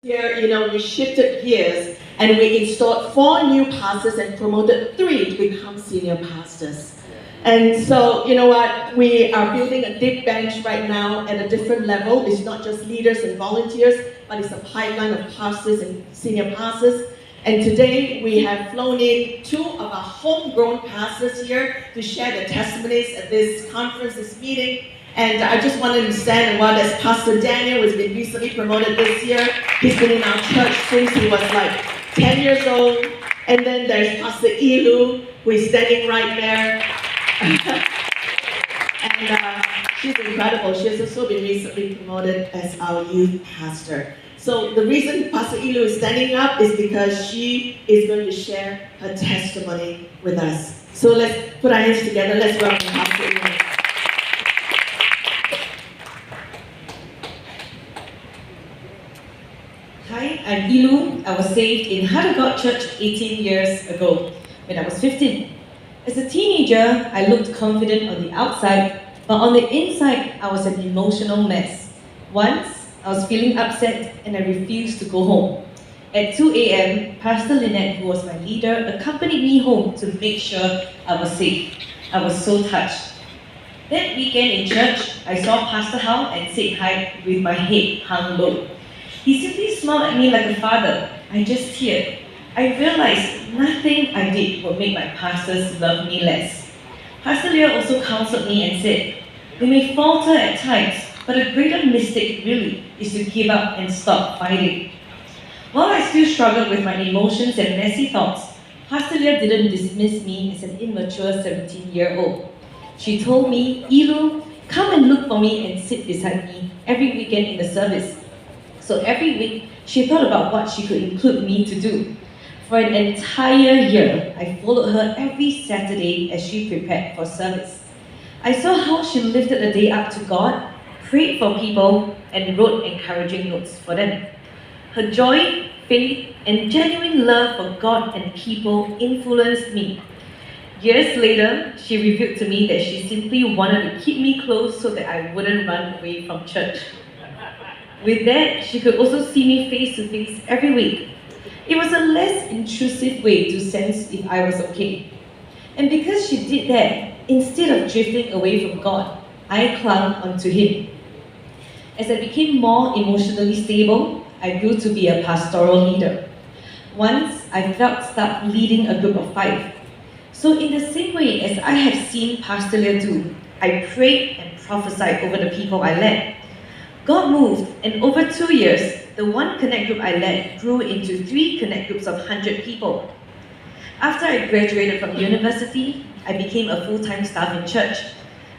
Here, we shifted gears and we installed 4 new pastors and promoted 3 to become senior pastors. And so, you know what? We are building a deep bench right now at a different level. It's not just leaders and volunteers, but it's a pipeline of pastors and senior pastors. And today we have flown in 2 of our homegrown pastors here to share their testimonies at this conference, this meeting. And I just wanted to stand and while there's Pastor Daniel, who's been recently promoted this year. He's been in our church since he was like 10 years old. And then there's Pastor Ilu, who is standing right there. And she's incredible. She has also been recently promoted as our youth pastor. So the reason Pastor Ilu is standing up is because she is going to share her testimony with us. So let's put our hands together. Let's welcome Pastor Ilu. Hi, I'm Ilu. I was saved in Heart of God Church 18 years ago when I was 15. As a teenager, I looked confident on the outside, but on the inside, I was an emotional mess. Once, I was feeling upset and I refused to go home. At 2 a.m., Pastor Lynette, who was my leader, accompanied me home to make sure I was safe. I was so touched. That weekend in church, I saw Pastor Hao and said hi with my head hung low. He simply smiled at me like a father. I just teared. I realized nothing I did would make my pastors love me less. Pastor Leah also counseled me and said, "We may falter at times, but a greater mistake really is to give up and stop fighting." While I still struggled with my emotions and messy thoughts, Pastor Leah didn't dismiss me as an immature 17-year-old. She told me, "Ilu, come and look for me and sit beside me every weekend in the service." So every week, she thought about what she could include me to do. For an entire year, I followed her every Saturday as she prepared for service. I saw how she lifted the day up to God, prayed for people, and wrote encouraging notes for them. Her joy, faith, and genuine love for God and people influenced me. Years later, she revealed to me that she simply wanted to keep me close so that I wouldn't run away from church. With that, she could also see me face to face every week. It was a less intrusive way to sense if I was okay. And because she did that, instead of drifting away from God, I clung onto Him. As I became more emotionally stable, I grew to be a pastoral leader. Once, I felt stuck leading a group of 5. So in the same way as I have seen Pastor Leah do, I prayed and prophesied over the people I led. God moved, and over 2 years, the one Connect group I led grew into 3 Connect groups of 100 people. After I graduated from university, I became a full-time staff in church.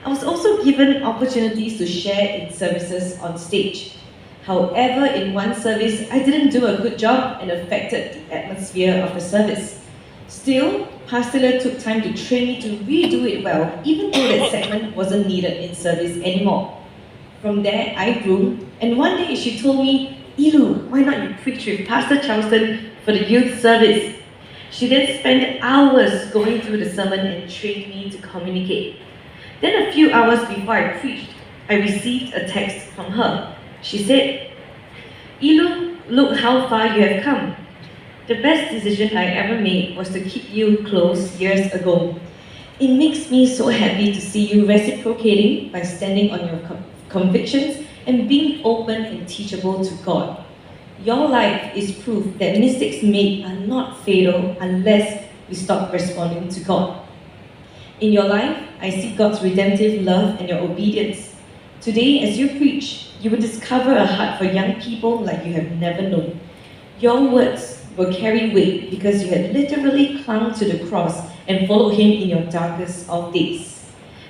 I was also given opportunities to share in services on stage. However, in one service, I didn't do a good job and affected the atmosphere of the service. Still, Pastor Leah took time to train me to redo it well, even though that segment wasn't needed in service anymore. From there, I grew, and one day she told me, "Ilu, why not you preach with Pastor Charleston for the youth service?" She then spent hours going through the sermon and trained me to communicate. Then a few hours before I preached, I received a text from her. She said, "Ilu, look how far you have come. The best decision I ever made was to keep you close years ago. It makes me so happy to see you reciprocating by standing on your convictions and being open and teachable to God. Your life is proof that mistakes made are not fatal unless we stop responding to God. In your life, I see God's redemptive love and your obedience. Today, as you preach, you will discover a heart for young people like you have never known. Your words will carry weight because you had literally clung to the cross and followed Him in your darkest of days.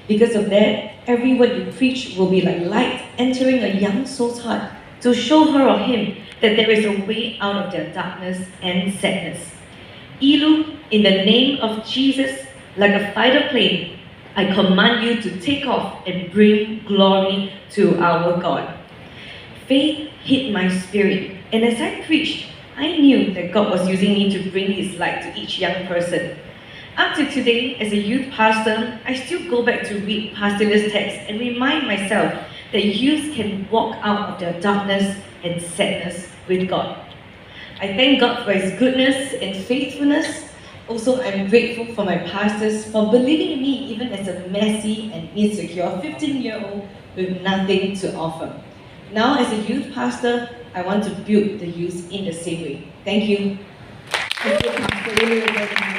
Because of that, every word you preach will be like light entering a young soul's heart to show her or him that there is a way out of their darkness and sadness. Ilu, in the name of Jesus, like a fighter plane, I command you to take off and bring glory to our God." Faith hit my spirit, and as I preached, I knew that God was using me to bring His light to each young person. Up to today, as a youth pastor, I still go back to read Pastor Leah's text and remind myself that youth can walk out of their darkness and sadness with God. I thank God for His goodness and faithfulness. Also, I'm grateful for my pastors for believing in me even as a messy and insecure 15-year-old with nothing to offer. Now, as a youth pastor, I want to build the youth in the same way. Thank you. Thank you, Pastor. Really, really